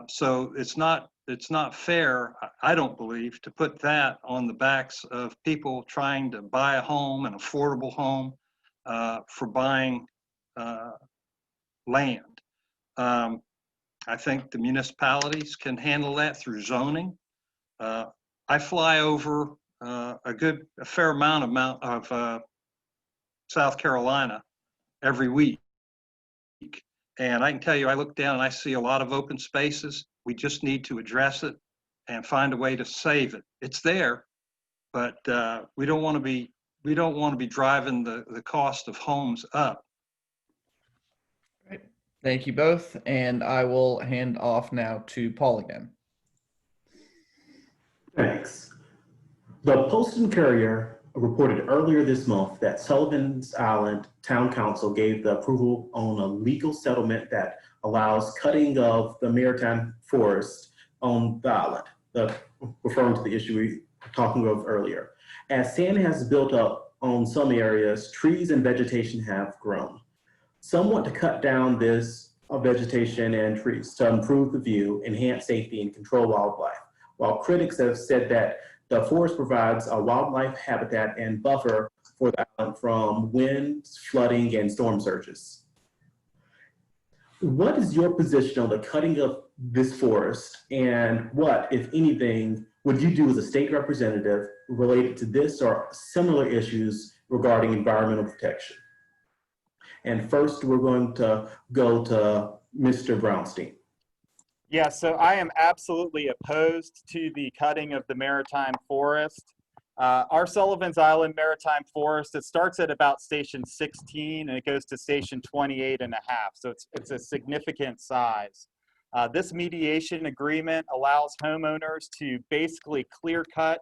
So it's not fair, I don't believe, to put that on the backs of people trying to buy a home, an affordable home, for buying land. I think the municipalities can handle that through zoning. I fly over a fair amount of South Carolina every week. And I can tell you, I look down and I see a lot of open spaces. We just need to address it and find a way to save it. It's there, but we don't want to be driving the cost of homes up. Great. Thank you both, and I will hand off now to Paul again. Thanks. The Post and Courier reported earlier this month that Sullivan's Island Town Council gave the approval on a legal settlement that allows cutting of the Maritime forest on the island, referring to the issue we were talking about earlier. As sand has built up on some areas, trees and vegetation have grown. Some want to cut down this vegetation and trees to improve the view, enhance safety, and control wildlife, while critics have said that the forest provides a wildlife habitat and buffer for the island from winds, flooding, and storm surges. What is your position on the cutting of this forest, and what, if anything, would you do as a state representative related to this or similar issues regarding environmental protection? And first, we're going to go to Mr. Brownstein. Yeah, so I am absolutely opposed to the cutting of the maritime forest. Our Sullivan's Island Maritime Forest, it starts at about station 16 and it goes to station 28 and a half. So it's a significant size. This mediation agreement allows homeowners to basically clear cut,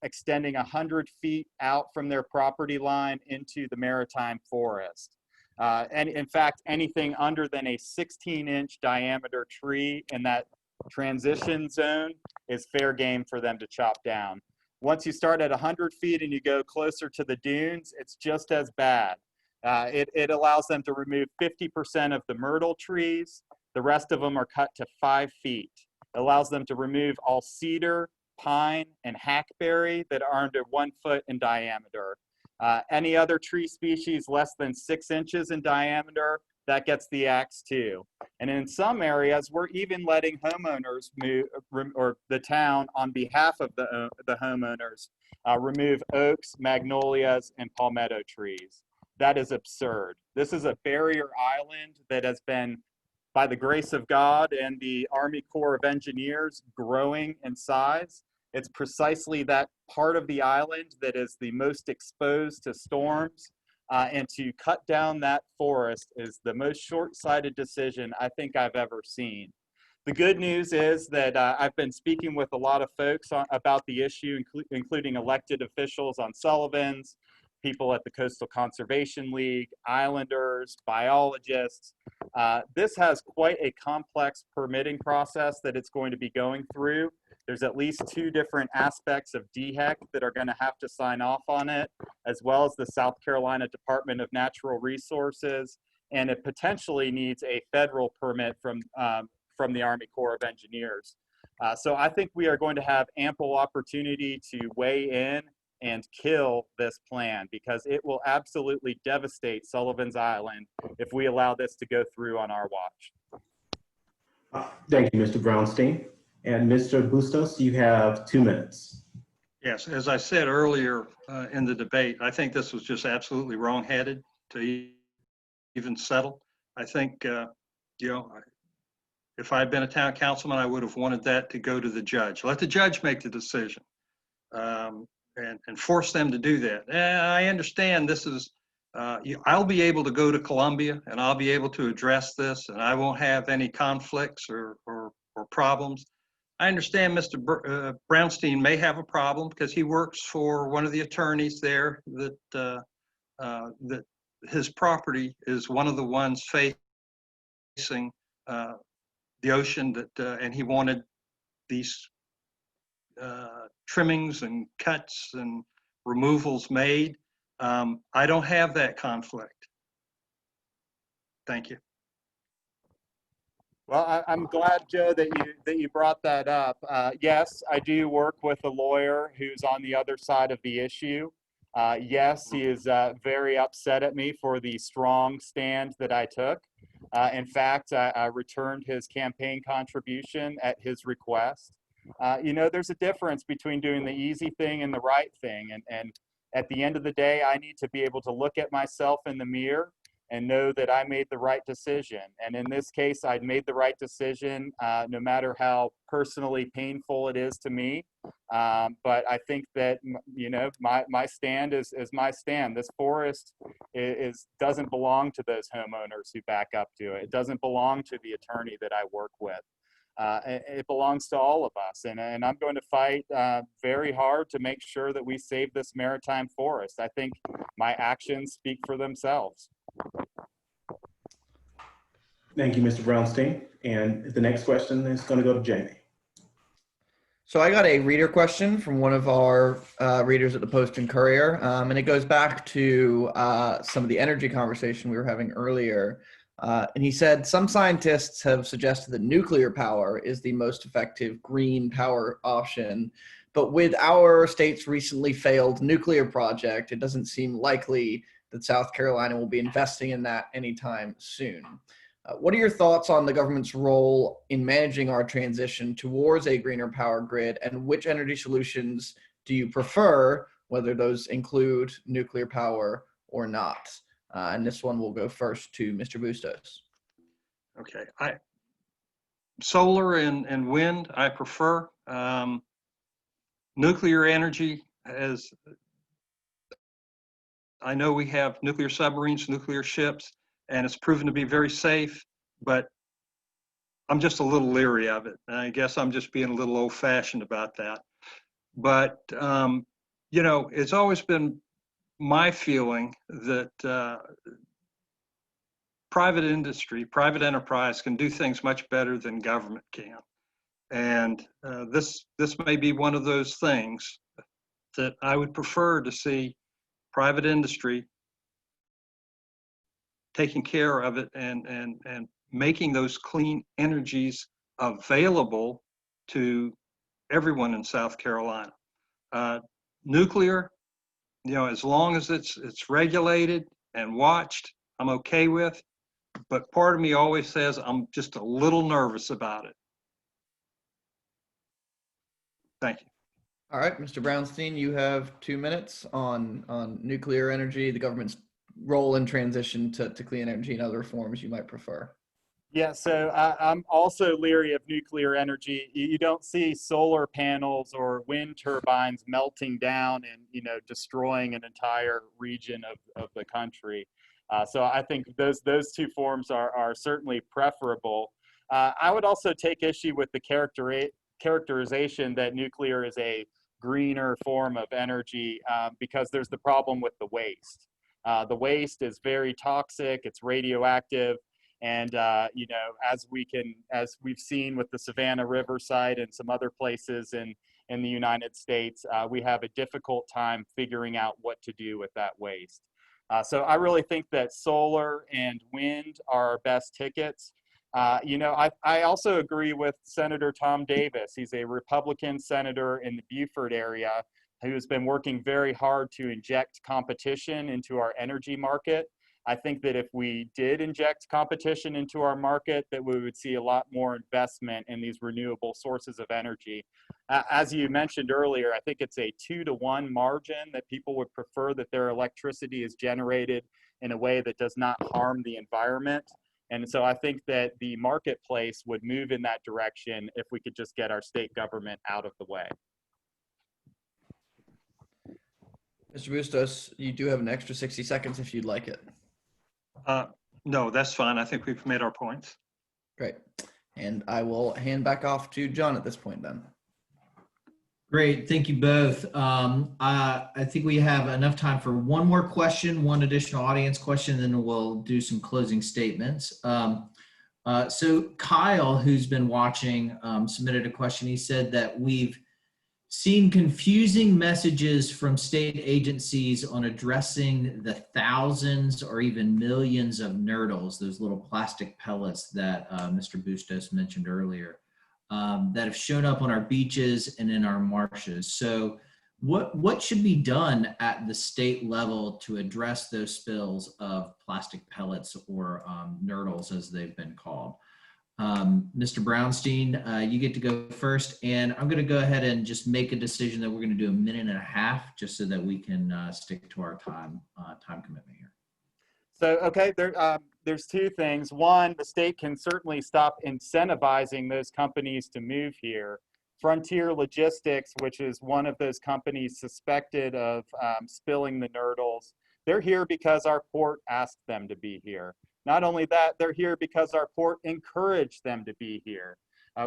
extending 100 feet out from their property line into the maritime forest. And in fact, anything under than a 16-inch diameter tree in that transition zone is fair game for them to chop down. Once you start at 100 feet and you go closer to the dunes, it's just as bad. It allows them to remove 50% of the myrtle trees. The rest of them are cut to 5 feet. It allows them to remove all cedar, pine, and hackberry that are under 1 foot in diameter. Any other tree species less than 6 inches in diameter, that gets the axe too. And in some areas, we're even letting homeowners move, or the town on behalf of the homeowners, remove oaks, magnolias, and palmetto trees. That is absurd. This is a barrier island that has been, by the grace of God and the Army Corps of Engineers, growing in size. It's precisely that part of the island that is the most exposed to storms, and to cut down that forest is the most short-sighted decision I think I've ever seen. The good news is that I've been speaking with a lot of folks about the issue, including elected officials on Sullivan's, people at the Coastal Conservation League, islanders, biologists. This has quite a complex permitting process that it's going to be going through. There's at least 2 different aspects of DHEC that are going to have to sign off on it, as well as the South Carolina Department of Natural Resources, and it potentially needs a federal permit from the Army Corps of Engineers. So I think we are going to have ample opportunity to weigh in and kill this plan, because it will absolutely devastate Sullivan's Island if we allow this to go through on our watch. Thank you, Mr. Brownstein. And Mr. Bustos, you have 2 minutes. Yes, as I said earlier in the debate, I think this was just absolutely wrong-headed to even settle. I think, if I had been a town councilman, I would have wanted that to go to the judge. Let the judge make the decision, and force them to do that. I understand this is, I'll be able to go to Columbia and I'll be able to address this, and I won't have any conflicts or problems. I understand Mr. Brownstein may have a problem because he works for one of the attorneys there that his property is one of the ones facing the ocean, and he wanted these trimmings and cuts and removals made. I don't have that conflict. Thank you. Well, I'm glad, Joe, that you brought that up. Yes, I do work with a lawyer who's on the other side of the issue. Yes, he is very upset at me for the strong stand that I took. In fact, I returned his campaign contribution at his request. There's a difference between doing the easy thing and the right thing. And at the end of the day, I need to be able to look at myself in the mirror and know that I made the right decision. And in this case, I'd made the right decision, no matter how personally painful it is to me. But I think that, my stand is my stand. This forest doesn't belong to those homeowners who back up to it. It doesn't belong to the attorney that I work with. It belongs to all of us. And I'm going to fight very hard to make sure that we save this maritime forest. I think my actions speak for themselves. Thank you, Mr. Brownstein. And the next question is going to go to Jamie. So I got a reader question from one of our readers at the Post and Courier, and it goes back to some of the energy conversation we were having earlier. And he said, some scientists have suggested that nuclear power is the most effective green power option. But with our state's recently failed nuclear project, it doesn't seem likely that South Carolina will be investing in that anytime soon. What are your thoughts on the government's role in managing our transition towards a greener power grid, and which energy solutions do you prefer, whether those include nuclear power or not? And this one will go first to Mr. Bustos. Okay, solar and wind, I prefer. Nuclear energy, I know we have nuclear submarines, nuclear ships, and it's proven to be very safe, but I'm just a little leery of it. And I guess I'm just being a little old-fashioned about that. But, it's always been my feeling that private industry, private enterprise can do things much better than government can. And this may be one of those things that I would prefer to see private industry taking care of it and making those clean energies available to everyone in South Carolina. Nuclear, as long as it's regulated and watched, I'm okay with. But part of me always says I'm just a little nervous about it. Thank you. All right, Mr. Brownstein, you have 2 minutes on nuclear energy, the government's role in transition to clean energy and other forms you might prefer. Yeah, so I'm also leery of nuclear energy. You don't see solar panels or wind turbines melting down and destroying an entire region of the country. So I think those two forms are certainly preferable. I would also take issue with the characterization that nuclear is a greener form of energy because there's the problem with the waste. The waste is very toxic, it's radioactive, and as we've seen with the Savannah River site and some other places in the United States, we have a difficult time figuring out what to do with that waste. So I really think that solar and wind are our best tickets. I also agree with Senator Tom Davis. He's a Republican senator in the Beaufort area who has been working very hard to inject competition into our energy market. I think that if we did inject competition into our market, that we would see a lot more investment in these renewable sources of energy. As you mentioned earlier, I think it's a 2-to-1 margin that people would prefer that their electricity is generated in a way that does not harm the environment. And so I think that the marketplace would move in that direction if we could just get our state government out of the way. Mr. Bustos, you do have an extra 60 seconds if you'd like it. No, that's fine. I think we've made our points. Great. And I will hand back off to John at this point then. Great, thank you both. I think we have enough time for one more question, one additional audience question, then we'll do some closing statements. So Kyle, who's been watching, submitted a question. He said that we've seen confusing messages from state agencies on addressing the thousands or even millions of nurdles, those little plastic pellets that Mr. Bustos mentioned earlier, that have shown up on our beaches and in our marshes. So what should be done at the state level to address those spills of plastic pellets or nurdles, as they've been called? Mr. Brownstein, you get to go first, and I'm going to go ahead and just make a decision that we're going to do a minute and a half, just so that we can stick to our time commitment here. So, okay, there's two things. One, the state can certainly stop incentivizing those companies to move here. Frontier Logistics, which is one of those companies suspected of spilling the nurdles, they're here because our port asked them to be here. Not only that, they're here because our port encouraged them to be here.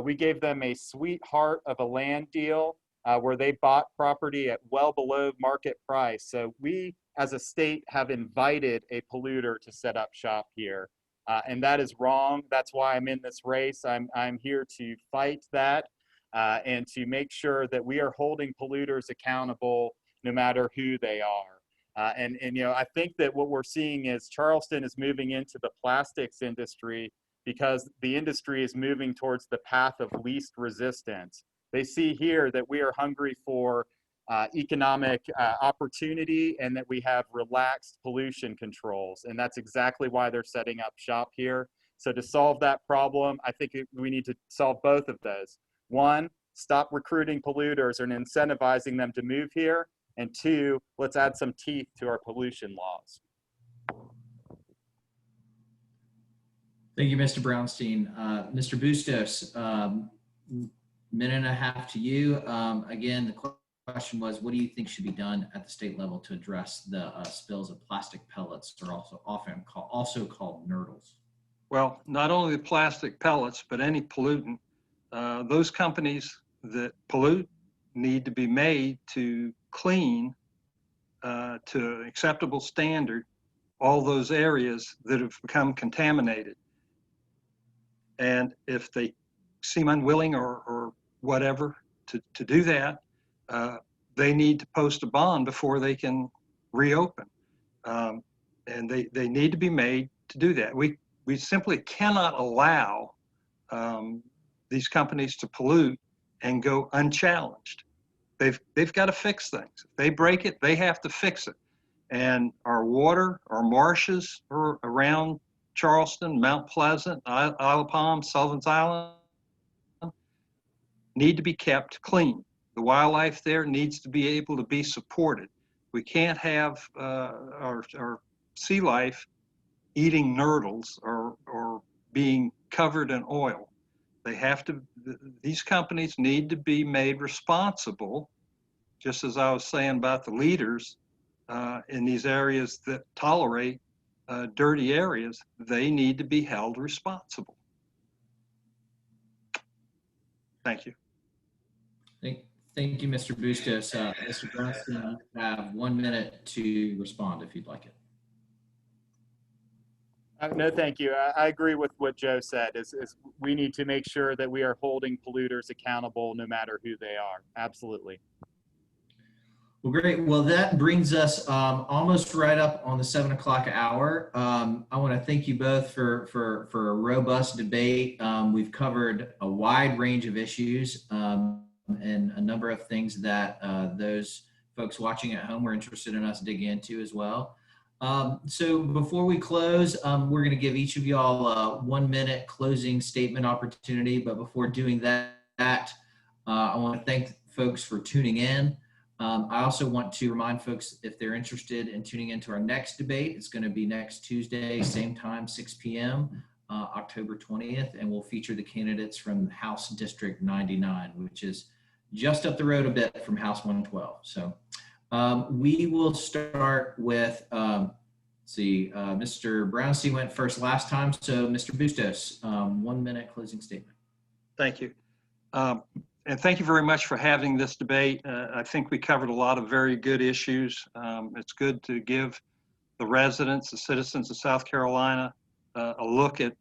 We gave them a sweetheart of a land deal where they bought property at well below market price. So we, as a state, have invited a polluter to set up shop here. And that is wrong. That's why I'm in this race. I'm here to fight that and to make sure that we are holding polluters accountable no matter who they are. And I think that what we're seeing is Charleston is moving into the plastics industry because the industry is moving towards the path of least resistance. They see here that we are hungry for economic opportunity and that we have relaxed pollution controls. And that's exactly why they're setting up shop here. So to solve that problem, I think we need to solve both of those. One, stop recruiting polluters and incentivizing them to move here. And two, let's add some teeth to our pollution laws. Thank you, Mr. Brownstein. Mr. Bustos, minute and a half to you. Again, the question was, what do you think should be done at the state level to address the spills of plastic pellets, or also called nurdles? Well, not only the plastic pellets, but any pollutant. Those companies that pollute need to be made to clean to an acceptable standard all those areas that have become contaminated. And if they seem unwilling or whatever to do that, they need to post a bond before they can reopen. And they need to be made to do that. We simply cannot allow these companies to pollute and go unchallenged. They've got to fix things. If they break it, they have to fix it. And our water, our marshes around Charleston, Mount Pleasant, Isle of Palm, Sullivan's Island, need to be kept clean. The wildlife there needs to be able to be supported. We can't have our sea life eating nurdles or being covered in oil. They have to, these companies need to be made responsible, just as I was saying about the leaders in these areas that tolerate dirty areas. They need to be held responsible. Thank you. Thank you, Mr. Bustos. Mr. Brownstein, you have 1 minute to respond if you'd like it. No, thank you. I agree with what Joe said. Is we need to make sure that we are holding polluters accountable no matter who they are. Absolutely. Well, great. Well, that brings us almost right up on the 7 o'clock hour. I want to thank you both for a robust debate. We've covered a wide range of issues and a number of things that those folks watching at home were interested in us digging into as well. So before we close, we're going to give each of y'all a 1 minute closing statement opportunity. But before doing that, I want to thank folks for tuning in. I also want to remind folks, if they're interested in tuning into our next debate, it's going to be next Tuesday, same time, 6 p.m., October 20th, and we'll feature the candidates from House District 99, which is just up the road a bit from House 112. So we will start with, Mr. Brownstein went first last time, so Mr. Bustos, 1 minute closing statement. Thank you. And thank you very much for having this debate. I think we covered a lot of very good issues. It's good to give the residents, the citizens of South Carolina, a look at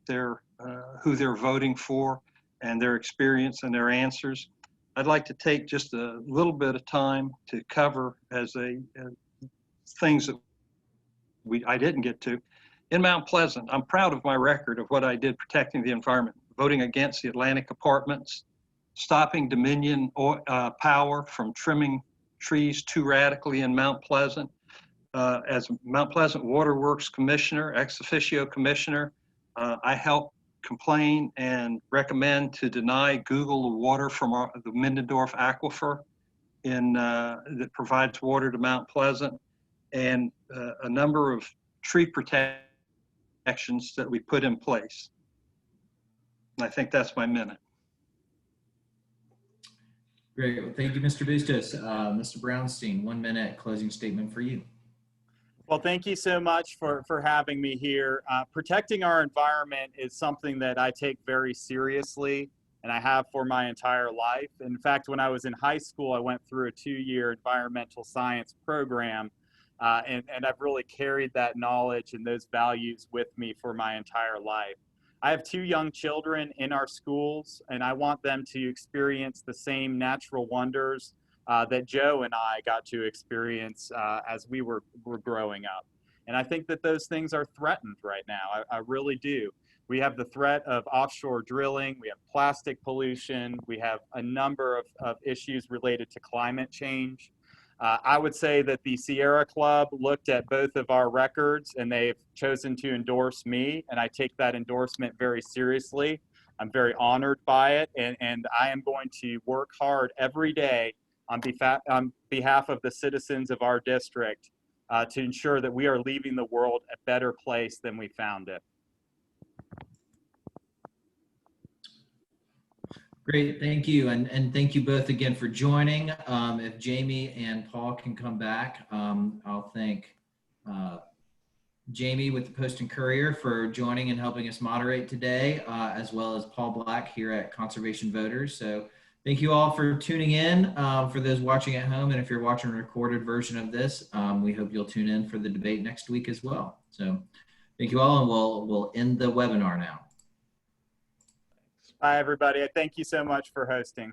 who they're voting for and their experience and their answers. I'd like to take just a little bit of time to cover things that I didn't get to. In Mount Pleasant, I'm proud of my record of what I did protecting the environment, voting against the Atlantic apartments, stopping Dominion Power from trimming trees too radically in Mount Pleasant. As Mount Pleasant Waterworks Commissioner, ex officio commissioner, I helped complain and recommend to deny Google the water from the Mindendorf Aquifer that provides water to Mount Pleasant, and a number of tree protections that we put in place. And I think that's my minute. Great. Well, thank you, Mr. Bustos. Mr. Brownstein, 1 minute closing statement for you. Well, thank you so much for having me here. Protecting our environment is something that I take very seriously, and I have for my entire life. In fact, when I was in high school, I went through a 2-year environmental science program, and I've really carried that knowledge and those values with me for my entire life. I have 2 young children in our schools, and I want them to experience the same natural wonders that Joe and I got to experience as we were growing up. And I think that those things are threatened right now. I really do. We have the threat of offshore drilling. We have plastic pollution. We have a number of issues related to climate change. I would say that the Sierra Club looked at both of our records and they've chosen to endorse me, and I take that endorsement very seriously. I'm very honored by it, and I am going to work hard every day on behalf of the citizens of our district to ensure that we are leaving the world a better place than we found it. Great, thank you, and thank you both again for joining. If Jamie and Paul can come back, I'll thank Jamie with the Post and Courier for joining and helping us moderate today, as well as Paul Black here at Conservation Voters. So thank you all for tuning in. For those watching at home, and if you're watching a recorded version of this, we hope you'll tune in for the debate next week as well. So thank you all, and we'll end the webinar now. Bye, everybody. Thank you so much for hosting.